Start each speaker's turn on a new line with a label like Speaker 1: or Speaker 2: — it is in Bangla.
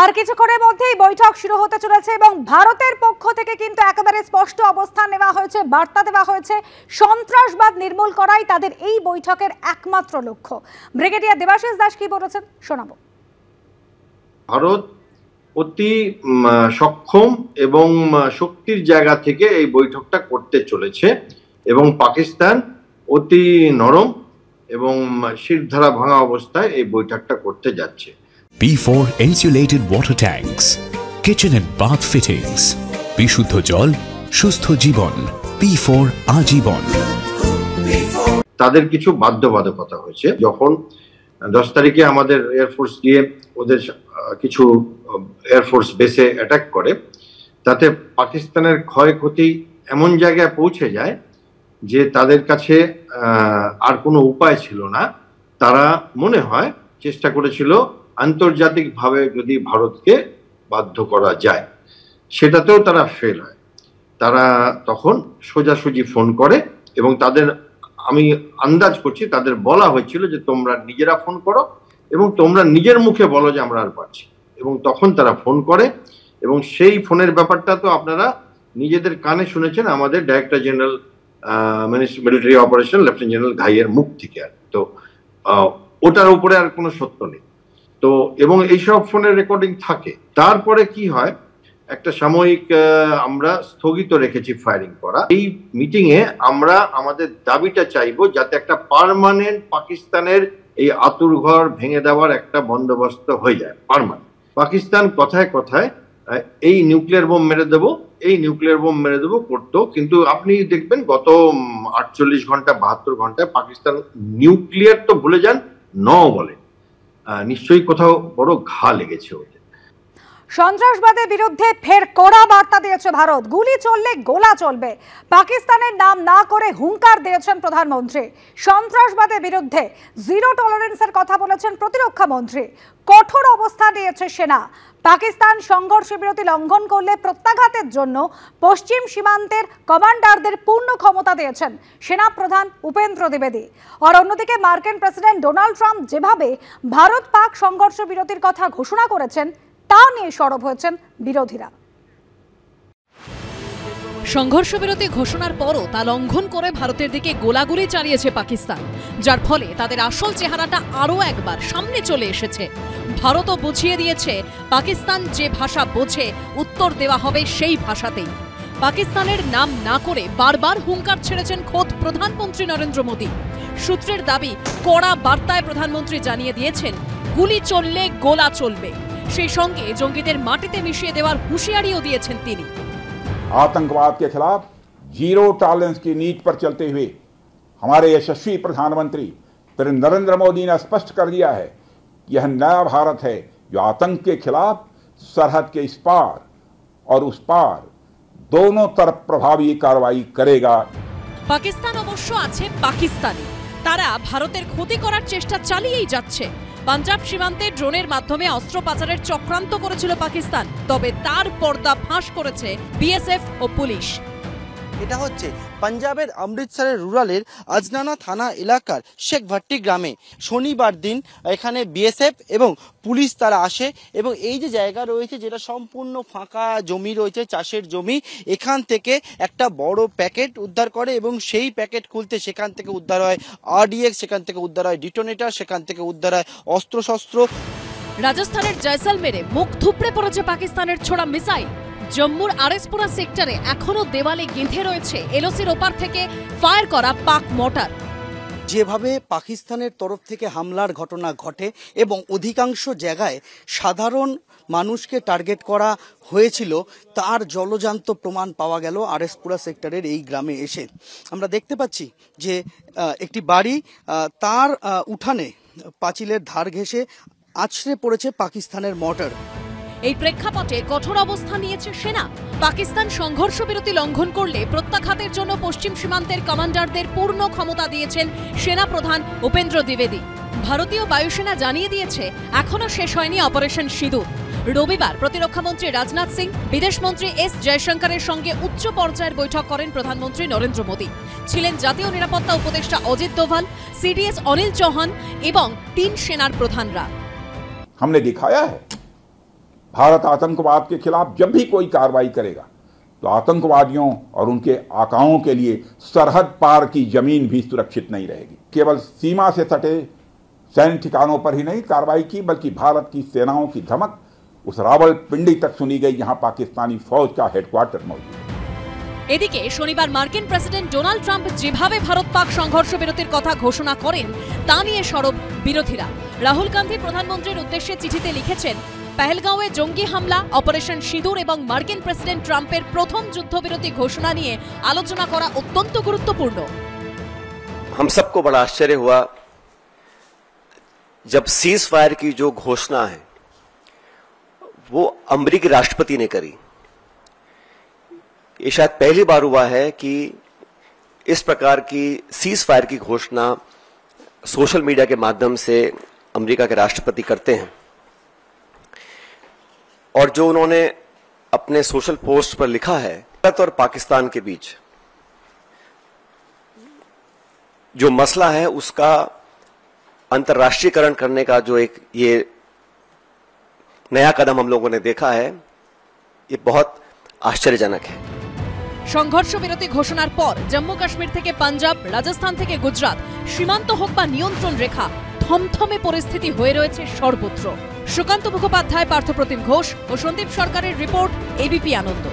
Speaker 1: আর কিছুক্ষণের মধ্যেই বৈঠক শুরু হতে চলেছে এবং ভারতের পক্ষ থেকে কিন্তু একেবারে স্পষ্ট অবস্থান নেওয়া হয়েছে, বার্তা দেওয়া হয়েছে, সন্ত্রাসবাদ নির্মূল করাই তাদের এই বৈঠকের একমাত্র লক্ষ্য। ব্রিগেডিয়ার দেবাশিস দাস কি বলেছেন শোনাবো।
Speaker 2: ভারত অতি সক্ষম এবং শক্তির জায়গা থেকে এই বৈঠকটা করতে চলেছে এবং পাকিস্তান অতি নরম এবং শিরধারা ভাঙা অবস্থায় এই বৈঠকটা করতে যাচ্ছে।
Speaker 3: P4 insulated water tanks, kitchen and bath fittings, বিশুদ্ধ জল, সুস্থ জীবন, P4 আজীবন।
Speaker 2: তাদের কিছু বাধ্যবাধকতা হয়েছে। যখন 10 তারিখে আমাদের এয়ারফোর্স গিয়ে ওদের কিছু এয়ারফোর্স বেসে অ্যাটাক করে, তাতে পাকিস্তানের ক্ষয়ক্ষতি এমন জায়গায় পৌঁছে যায় যে তাদের কাছে আর কোনো উপায় ছিল না। তারা মনে হয় চেষ্টা করেছিল আন্তর্জাতিকভাবে যদি ভারতকে বাধ্য করা যায়, সেটাতেও তারা ফেল হয়। তারা তখন সোজাসুজি ফোন করে এবং তাদের, আমি আন্দাজ করছি, তাদের বলা হয়েছিল যে তোমরা নিজেরা ফোন করো এবং তোমরা নিজের মুখে বলো যে আমরা আর পারছি। এবং তখন তারা ফোন করে এবং সেই ফোনের ব্যাপারটা তো আপনারা নিজেদের কানে শুনেছেন আমাদের director general military operation lieutenant general ঘাইয়ের মুখ থেকে। আর তো ওটার উপরে আর কোনো সত্য নেই তো, এবং এইসব ফোনের রেকর্ডিং থাকে। তারপরে কি হয়, একটা সাময়িক আমরা স্থগিত রেখেছি ফায়ারিং করা। এই মিটিং এ আমরা আমাদের দাবিটা চাইবো যাতে একটা পার্মানেন্ট পাকিস্তানের এই আতুরঘর ভেঙে দেওয়ার একটা বন্দোবস্ত হয়ে যায় পার্মানেন্ট। পাকিস্তান কথায় কথায় এই নিউক্লিয়ার বোম মেরে দেবো, এই নিউক্লিয়ার বোম মেরে দেবো করতো, কিন্তু আপনি দেখবেন গত 48 ঘন্টা 72 ঘন্টায় পাকিস্তান নিউক্লিয়ার তো ভুলে যান, বলে নিশ্চয়ই কোথাও বড় ঘা লেগেছে ওদের।
Speaker 1: সন্ত্রাসবাদের বিরুদ্ধে ফের কড়া বার্তা দিয়েছে ভারত। গুলি চললে গোলা চলবে, পাকিস্তানের নাম না করে হুঙ্কার দিয়েছেন প্রধানমন্ত্রী। সন্ত্রাসবাদের বিরুদ্ধে জিরো টলারেন্সের কথা বলেছেন প্রতিরক্ষা মন্ত্রী। কঠোর অবস্থান নিয়েছে সেনা। পাকিস্তান সংঘর্ষ বিরতি লঙ্ঘন করলে প্রত্যাঘাতের জন্য পশ্চিম সীমান্তের কমান্ডারদের পূর্ণ ক্ষমতা দিয়েছেন সেনা প্রধান উপেন্দ্র দ্বিবেদী। আর অন্যদিকে মার্কিন প্রেসিডেন্ট ডোনাল্ড ট্রাম্প যেভাবে ভারত পাক সংঘর্ষ বিরতির কথা ঘোষণা করেছেন তা নিয়ে সরব হয়েছেন বিরোধীরা।
Speaker 4: সংঘর্ষ বিরতি ঘোষণার পরও তা লঙ্ঘন করে ভারতের দিকে গোলাগুলি চালিয়েছে পাকিস্তান, যার ফলে তাদের আসল চেহারাটা আরও একবার সামনে চলে এসেছে। ভারতও বুঝিয়ে দিয়েছে পাকিস্তান যে ভাষা বোঝে উত্তর দেওয়া হবে সেই ভাষাতেই। পাকিস্তানের নাম না করে বারবার হুঙ্কার ছেড়েছেন খোদ প্রধানমন্ত্রী নরেন্দ্র মোদী। সূত্রের দাবি, কড়া বার্তায় প্রধানমন্ত্রী জানিয়ে দিয়েছেন গুলি চললে গোলা চলবে। সেই সঙ্গে জঙ্গিদের মাটিতে মিশিয়ে দেওয়ার হুঁশিয়ারিও দিয়েছেন তিনি।
Speaker 5: आतंकवाद के खिलाफ जीरो टॉलरेंस की नीति पर चलते हुए हमारे यशस्वी प्रधानमंत्री नरेंद्र मोदी ने स्पष्ट कर दिया है कि यह नया भारत है जो आतंक के खिलाफ सरहद के इस पार और उस पार दोनों तरफ प्रभावी कार्रवाई करेगा।
Speaker 4: पाकिस्तान अवश्य আছে পাকিস্তানি, তারা ভারতের ক্ষতি করার চেষ্টা চালিয়েই যাচ্ছে। পাঞ্জাব সীমান্তে ড্রোনের মাধ্যমে অস্ত্র পাচারের চক্রান্ত করেছিল পাকিস্তান, তবে তার পর্দা ফাঁস করেছে বিএসএফ ও পুলিশ।
Speaker 6: এটা হচ্ছে পাঞ্জাবের অমৃতসরের রুরালের আজনানা থানা এলাকার শেখ ভাট্টি গ্রামে শনিবার দিন এখানে বিএসএফ এবং পুলিশ তারা আসে এবং এই যে জায়গা রয়েছে যেটা সম্পূর্ণ ফাঁকা জমি রয়েছে, চাষের জমি, এখান থেকে একটা বড় প্যাকেট উদ্ধার করে এবং সেই প্যাকেট খুলতে সেখান থেকে উদ্ধার হয় আরডিএক্স, সেখান থেকে উদ্ধার হয় ডিটোনেটর, সেখান থেকে উদ্ধার হয় অস্ত্রশস্ত্র।
Speaker 4: রাজস্থানের জয়সালমেরে মুখ থুবড়ে পড়েছে পাকিস্তানের ছোড়া মিসাইল। জম্মুর আরএসপুরা সেক্টরে এখনো দেওয়ালে গেঁথে রয়েছে এলওসির ওপার থেকে ফায়ার করা পাক মর্টার।
Speaker 6: যেভাবে পাকিস্তানের তরফ থেকে হামলার ঘটনা ঘটে এবং অধিকাংশ জায়গায় সাধারণ মানুষকে টার্গেট করা হয়েছিল, তার জলজান্ত প্রমাণ পাওয়া গেল আরএসপুরা সেক্টরের এই গ্রামে এসে। আমরা দেখতে পাচ্ছি যে একটি বাড়ি, তার উঠানে পাঁচিলের ধার ঘেঁষে আছড়ে পড়েছে পাকিস্তানের মর্টার।
Speaker 4: এই প্রেক্ষাপটে কঠোর অবস্থান নিয়েছে সেনা। পাকিস্তান সংঘর্ষ বিরতি লঙ্ঘন করলে প্রত্যাঘাতের জন্য পশ্চিম সীমান্তের কমান্ডারদের পূর্ণ ক্ষমতা দিয়েছেন সেনা প্রধান উপেন্দ্র দ্বিবেদী। ভারতীয় বায়ুসেনা জানিয়ে দিয়েছে এখনো শেষ হয়নি অপারেশন সিঁদুর। রবিবার প্রতিরক্ষামন্ত্রী রাজনাথ সিং, বিদেশমন্ত্রী এস জয়শঙ্করের সঙ্গে উচ্চ পর্যায়ের বৈঠক করেন প্রধানমন্ত্রী নরেন্দ্র মোদী। ছিলেন জাতীয় নিরাপত্তা উপদেষ্টা অজিত দোভাল, সিডিএস অনিল চৌহান এবং 3 সেনার প্রধানরা।
Speaker 5: हमने दिखाया है भारत आतंकवाद के खिलाफ जब भी कोई कार्रवाई करेगा तो आतंकवादियों और उनके आकाओं के लिए सरहद पार की जमीन भी सुरक्षित नहीं रहेगी। केवल सीमा से सटे सैन्य ठिकानों पर ही नहीं कार्रवाई की, बल्कि भारत की सेनाओं की धमक उस रावलपिंडी तक सुनी गई जहां पाकिस्तानी फौज का हेडक्वार्टर मौजूद है।
Speaker 4: এদিকে শনিবার মার্কিন প্রেসিডেন্ট ডোনাল্ড ট্রাম্প যেভাবে ভারত পাক সংঘর্ষ বিরতির কথা ঘোষণা করেন তা নিয়ে সরব বিরোধীরা। রাহুল গান্ধী প্রধানমন্ত্রীর উদ্দেশ্যে চিঠিতে লিখেছেন, পহেলগাঁওয়ে জঙ্গি হামলা, অপারেশন সিঁদুর এবং মার্কিন প্রেসিডেন্ট ট্রাম্পের প্রথম যুদ্ধবিরতি ঘোষণা নিয়ে আলোচনা করা অত্যন্ত গুরুত্বপূর্ণ।
Speaker 7: हम सबको बड़ा आश्चर्य हुआ जब सीज फायर की जो घोषणा है वो अमेरिकी राष्ट्रपति ने करी। ये शायद पहली बार हुआ है कि इस प्रकार की सीज फायर की घोषणा सोशल मीडिया के माध्यम से अमेरिका के राष्ट्रपति करते हैं। और जो उन्होंने अपने सोशल पोस्ट पर लिखा है, भारत और पाकिस्तान के बीच जो मसला है उसका अंतर्राष्ट्रीयकरण करने का जो एक ये नया कदम हम लोगों ने देखा है, ये बहुत आश्चर्यजनक है।
Speaker 4: সংঘর্ষ বিরতি ঘোষণার পর জম্মু কাশ্মীর থেকে পাঞ্জাব, রাজস্থান থেকে গুজরাট, সীমান্ত হোক বা নিয়ন্ত্রণ রেখা, থমথমে পরিস্থিতি হয়ে রয়েছে সর্বত্র। সুকান্ত মুখোপাধ্যায়, পার্থপ্রতিম ঘোষ ও সন্দীপ সরকারের রিপোর্ট, এবিপি আনন্দ।